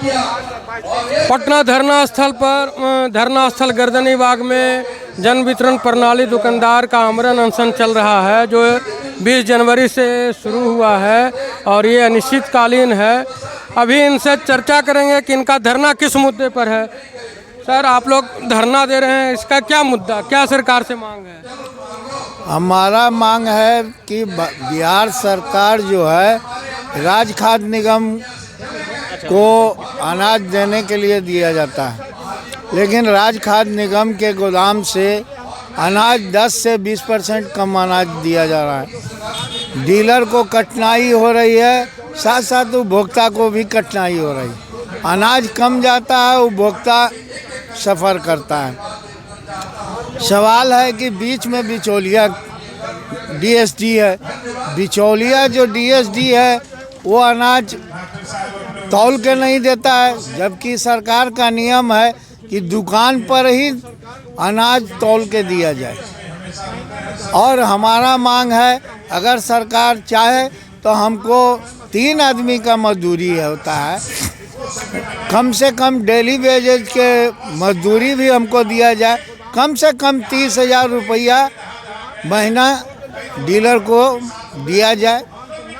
पटना धरना स्थल गर्दनी बाग में जन वितरण प्रणाली दुकानदार का आमरण अनशन चल रहा है, जो 20 जनवरी से शुरू हुआ है और ये अनिश्चितकालीन है। अभी इनसे चर्चा करेंगे कि इनका धरना किस मुद्दे पर है। सर, आप लोग धरना दे रहे हैं, इसका क्या मुद्दा, क्या सरकार से मांग है? हमारा मांग है कि बिहार सरकार जो है राज्य खाद्य निगम को अनाज देने के लिए दिया जाता है, लेकिन राज्य खाद्य निगम के गोदाम से अनाज 10 से 20% कम अनाज दिया जा रहा है। डीलर को कठिनाई हो रही है, साथ साथ उपभोक्ता को भी कठिनाई हो रही है। अनाज कम जाता है, उपभोक्ता सफ़र करता है। सवाल है कि बीच में बिचौलिया डीएसडी है, बिचौलिया जो डीएसडी है वो अनाज तौल के नहीं देता है, जबकि सरकार का नियम है कि दुकान पर ही अनाज तौल के दिया जाए। और हमारा मांग है, अगर सरकार चाहे तो हमको 3 आदमी का मजदूरी होता है, कम से कम डेली वेजेज के मजदूरी भी हमको दिया जाए। कम से कम 30,000 रुपया महीना डीलर को दिया जाए।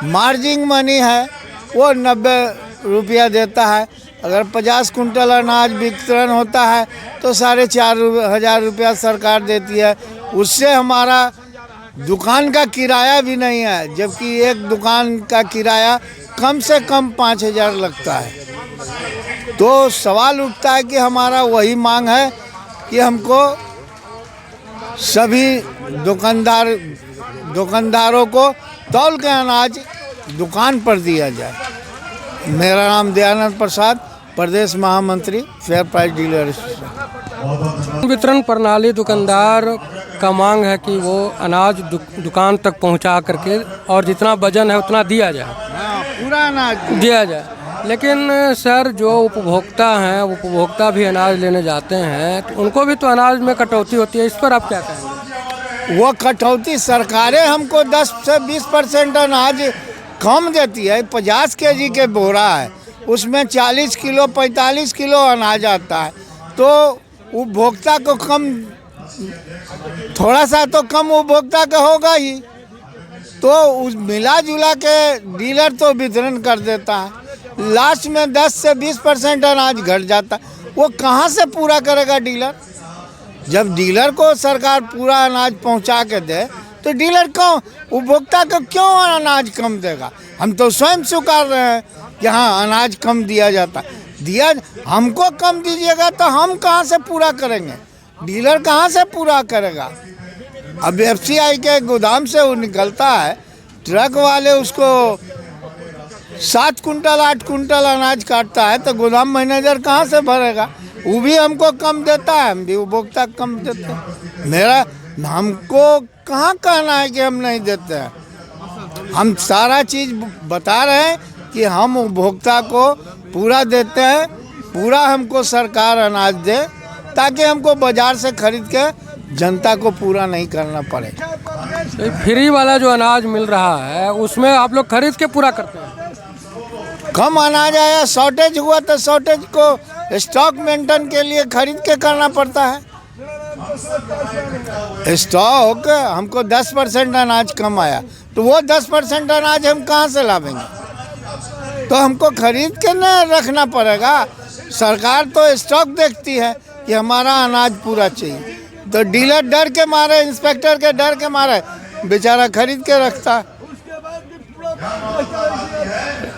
मार्जिन मनी है वो 90 रुपया देता है। अगर 50 कुंटल अनाज वितरण होता है तो 4,500 रुपया सरकार देती है। उससे हमारा दुकान का किराया भी नहीं है, जबकि एक दुकान का किराया कम से कम 5,000 लगता है। तो सवाल उठता है कि हमारा वही मांग है कि हमको सभी दुकानदारों को तौल के अनाज दुकान पर दिया जाए। मेरा नाम दयानंद प्रसाद, प्रदेश महामंत्री फेयर प्राइस डीलर एसोसिएशन। वितरण प्रणाली दुकानदार का मांग है कि वो अनाज दुकान तक पहुंचा करके और जितना वजन है उतना दिया जाए, पूरा अनाज दिया जाए। लेकिन सर, जो उपभोक्ता हैं, उपभोक्ता भी अनाज लेने जाते हैं तो उनको भी तो अनाज में कटौती होती है, इस पर आप क्या कहेंगे? वो कटौती सरकारें हमको 10 से 20% अनाज कम देती है। 50 केजी के बोरा है, उसमें 40 किलो 45 किलो अनाज आता है, तो उपभोक्ता को कम, थोड़ा सा तो कम उपभोक्ता का होगा ही। तो उस मिला जुला के डीलर तो वितरण कर देता है, लास्ट में 10 से 20% अनाज घट जाता है। वो कहाँ से पूरा करेगा डीलर? जब डीलर को सरकार पूरा अनाज पहुंचा के दे तो डीलर क्यों, उपभोक्ता को क्यों अनाज कम देगा? हम तो स्वयं स्वीकार रहे हैं कि हाँ अनाज कम दिया जाता, दिया हमको कम दीजिएगा तो हम कहाँ से पूरा करेंगे? डीलर कहाँ से पूरा करेगा? अब एफसीआई के गोदाम से वो निकलता है, ट्रक वाले उसको 7 कुंटल 8 कुंटल अनाज काटता है, तो गोदाम मैनेजर कहाँ से भरेगा? वो भी हमको कम देता है, हम भी उपभोक्ता कम देते हैं। हमको कहाँ कहना है कि हम नहीं देते हैं? हम सारा चीज़ बता रहे हैं कि हम उपभोक्ता को पूरा देते हैं, पूरा हमको सरकार अनाज दे, ताकि हमको बाज़ार से खरीद के जनता को पूरा नहीं करना पड़े। तो फ्री वाला जो अनाज मिल रहा है उसमें आप लोग खरीद के पूरा करते हैं? कम अनाज आया, शॉर्टेज हुआ तो शॉर्टेज को स्टॉक मेंटेन के लिए खरीद के करना पड़ता है। स्टॉक हमको 10% अनाज कम आया, तो वो 10% अनाज हम कहाँ से लावेंगे? तो हमको खरीद के न रखना पड़ेगा। सरकार तो स्टॉक देखती है कि हमारा अनाज पूरा चाहिए, तो डीलर डर के मारे, इंस्पेक्टर के डर के मारे बेचारा खरीद के रखता है।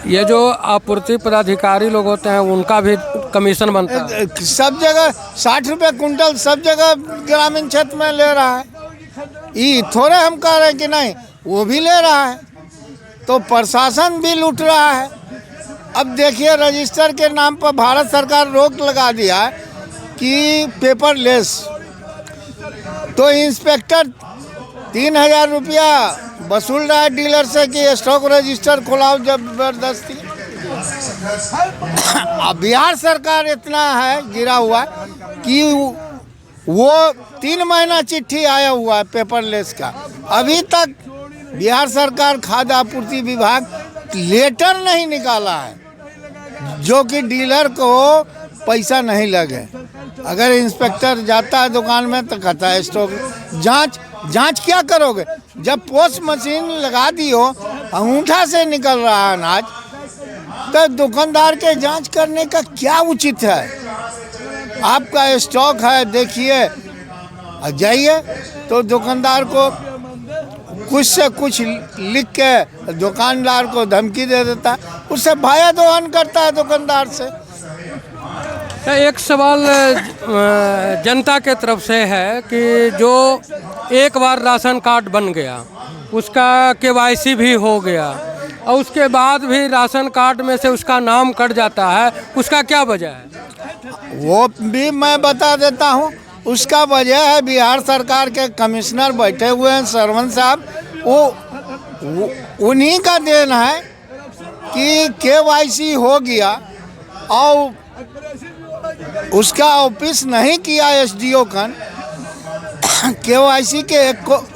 ये जो आपूर्ति पदाधिकारी लोग होते हैं उनका भी कमीशन बनता है? सब जगह 60 रुपये कुंटल सब जगह ग्रामीण क्षेत्र में ले रहा है। ये थोड़े हम कह रहे हैं कि नहीं, वो भी ले रहा है, तो प्रशासन भी लूट रहा है। अब देखिए, रजिस्टर के नाम पर भारत सरकार रोक लगा दिया है कि पेपरलेस, तो इंस्पेक्टर 3,000 रुपया वसूल रहा है डीलर से कि स्टॉक रजिस्टर खुलाओ जबरदस्ती। अब बिहार सरकार इतना है गिरा हुआ कि वो 3 महीना चिट्ठी आया हुआ है पेपरलेस का, अभी तक बिहार सरकार खाद्य आपूर्ति विभाग लेटर नहीं निकाला है। जो कि डीलर को पैसा नहीं लगे। अगर इंस्पेक्टर जाता है दुकान में तो कहता है स्टॉक जांच क्या करोगे? जब पोस्ट मशीन लगा दी हो, अंगूठा से निकल रहा है अनाज, तो दुकानदार के जांच करने का क्या उचित है? आपका स्टॉक है, देखिए, जाइए तो दुकानदार को कुछ से कुछ लिख के दुकानदार को धमकी दे देता है, उससे भाया दोहन करता है दुकानदार से। एक सवाल जनता के तरफ से है कि जो एक बार राशन कार्ड बन गया, उसका केवाईसी भी हो गया और उसके बाद भी राशन कार्ड में से उसका नाम कट जाता है, उसका क्या वजह है? वो भी मैं बता देता हूँ। उसका वजह है बिहार सरकार के कमिश्नर बैठे हुए हैं सरवन साहब, वो उन्हीं का देन है कि केवाईसी हो गया और उसका ऑफिस नहीं किया एसडीओ कन। केवाईसी के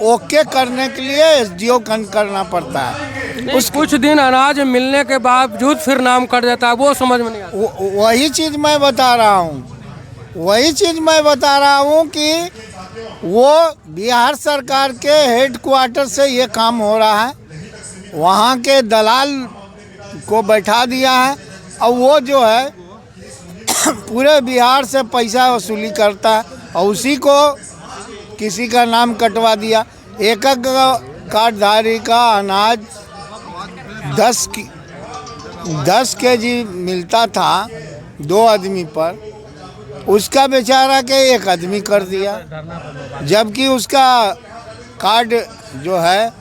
ओके करने के लिए एसडीओ कन करना पड़ता है। उस कुछ दिन अनाज मिलने के बावजूद फिर नाम कट जाता है, वो समझ में नहीं आता। वही चीज़ मैं बता रहा हूँ कि वो बिहार सरकार के हेडक्वार्टर से ये काम हो रहा है, वहाँ के दलाल को बैठा दिया है और वो जो है पूरे बिहार से पैसा वसूली करता है और उसी को किसी का नाम कटवा दिया। एक कार्डधारी का अनाज 10 केजी मिलता था 2 आदमी पर, उसका बेचारा के 1 आदमी कर दिया, जबकि उसका कार्ड जो है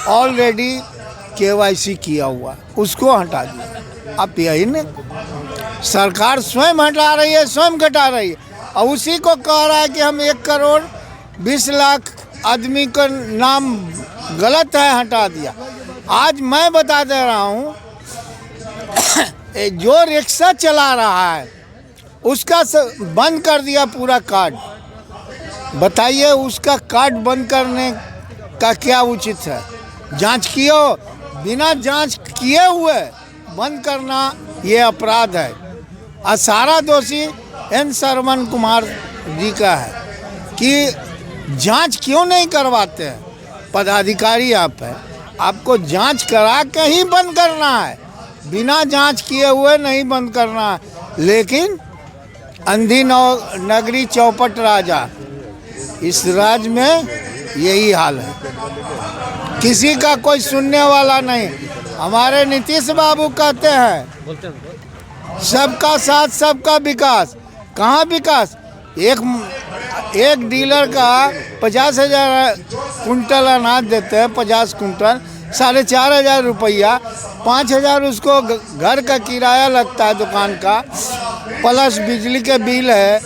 ऑलरेडी केवाईसी किया हुआ, उसको हटा दिया। अब यही न सरकार स्वयं हटा रही है, स्वयं घटा रही है और उसी को कह रहा है कि हम 1 करोड़ 20 लाख आदमी का नाम गलत है, हटा दिया। आज मैं बता दे रहा हूँ जो रिक्शा चला रहा है उसका बंद कर दिया पूरा कार्ड। बताइए उसका कार्ड बंद करने का क्या उचित है? जांच किए, बिना जांच किए हुए बंद करना ये अपराध है। और सारा दोषी एन श्रवण कुमार जी का है कि जांच क्यों नहीं करवाते हैं? पदाधिकारी आप हैं, आपको जांच करा के ही बंद करना है, बिना जांच किए हुए नहीं बंद करना है। लेकिन अंधी नगरी चौपट राजा, इस राज्य में यही हाल है, किसी का कोई सुनने वाला नहीं। हमारे नीतीश बाबू कहते हैं सबका साथ सबका विकास। कहाँ विकास? एक डीलर का 50,000 कुंटल अनाज देते हैं, 50 कुंटल, 4,500 रुपया, 5,000 उसको घर का किराया लगता है दुकान का, प्लस बिजली के बिल है,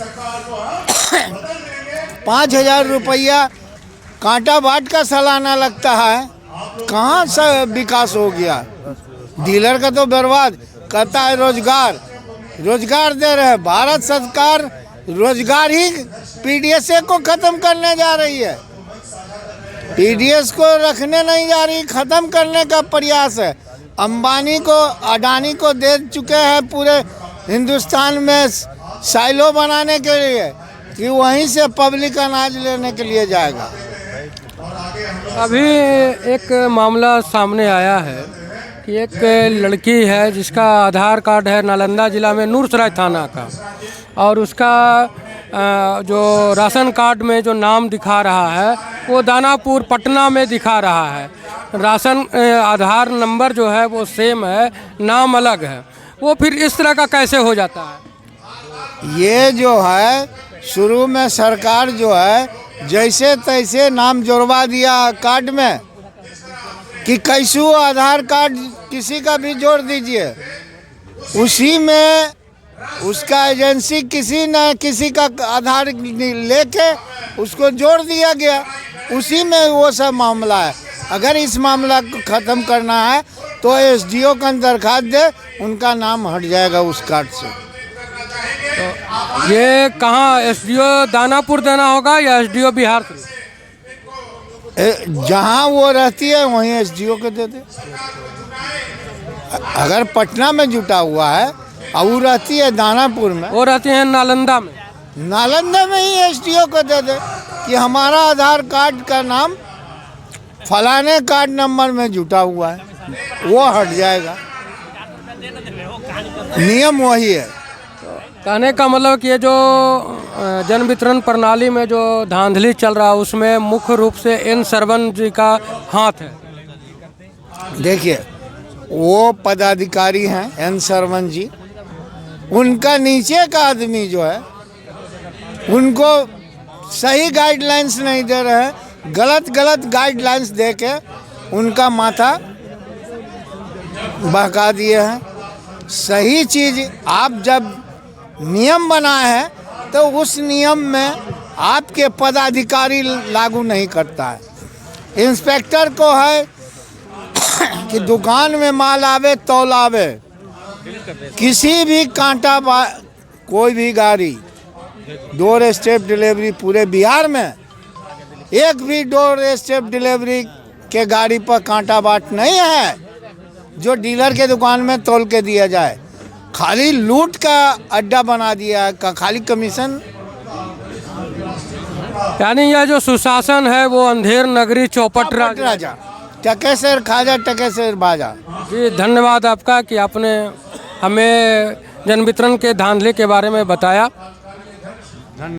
5,000 रुपया कांटा बाट का सालाना लगता है। कहाँ से विकास हो गया? डीलर का तो बर्बाद। कहता है रोजगार दे रहे हैं। भारत सरकार रोजगार ही पीडीएस को खत्म करने जा रही है, पीडीएस को रखने नहीं जा रही, खत्म करने का प्रयास है। अंबानी को, अडानी को दे चुके हैं पूरे हिंदुस्तान में साइलो बनाने के लिए कि वहीं से पब्लिक अनाज लेने के लिए जाएगा। अभी एक मामला सामने आया है कि एक लड़की है जिसका आधार कार्ड है नालंदा ज़िला में नूरसराय थाना का, और उसका जो राशन कार्ड में जो नाम दिखा रहा है वो दानापुर पटना में दिखा रहा है। राशन आधार नंबर जो है वो सेम है, नाम अलग है। वो फिर इस तरह का कैसे हो जाता है? ये जो है शुरू में सरकार जो है जैसे तैसे नाम जोड़वा दिया कार्ड में कि कैसू आधार कार्ड किसी का भी जोड़ दीजिए, उसी में उसका एजेंसी किसी न किसी का आधार लेके उसको जोड़ दिया गया, उसी में वो सब मामला है। अगर इस मामला को ख़त्म करना है तो एसडीओ का दरखास्त दे, उनका नाम हट जाएगा उस कार्ड से। तो ये कहाँ एसडीओ दानापुर देना होगा या एसडीओ बिहार? जहाँ वो रहती है वहीं एसडीओ को दे दे। अगर पटना में जुटा हुआ है और वो रहती है दानापुर में, वो रहती हैं नालंदा में। नालंदा में ही एसडीओ को दे दे कि हमारा आधार कार्ड का नाम फलाने कार्ड नंबर में जुटा हुआ है, वो हट जाएगा। नियम वही है। कहने का मतलब कि ये जो जन वितरण प्रणाली में जो धांधली चल रहा है उसमें मुख्य रूप से एन सरवन जी का हाथ है। देखिए, वो पदाधिकारी हैं एन सरवन जी, उनका नीचे का आदमी जो है उनको सही गाइडलाइंस नहीं दे रहे हैं, गलत गाइडलाइंस दे के उनका माथा बहका दिए हैं। सही चीज़ आप जब नियम बना है तो उस नियम में आपके पदाधिकारी लागू नहीं करता है। इंस्पेक्टर को है कि दुकान में माल आवे तौल आवे, किसी भी कोई भी गाड़ी डोर स्टेप डिलीवरी पूरे बिहार में एक भी डोर स्टेप डिलीवरी के गाड़ी पर कांटा बाट नहीं है जो डीलर के दुकान में तौल के दिया जाए। खाली लूट का अड्डा बना दिया है, खाली कमीशन। यानी यह जो सुशासन है वो अंधेर नगरी चौपट राजा, टके से खाजा टके से बाजा। जी धन्यवाद आपका कि आपने हमें जन वितरण के धांधली के बारे में बताया।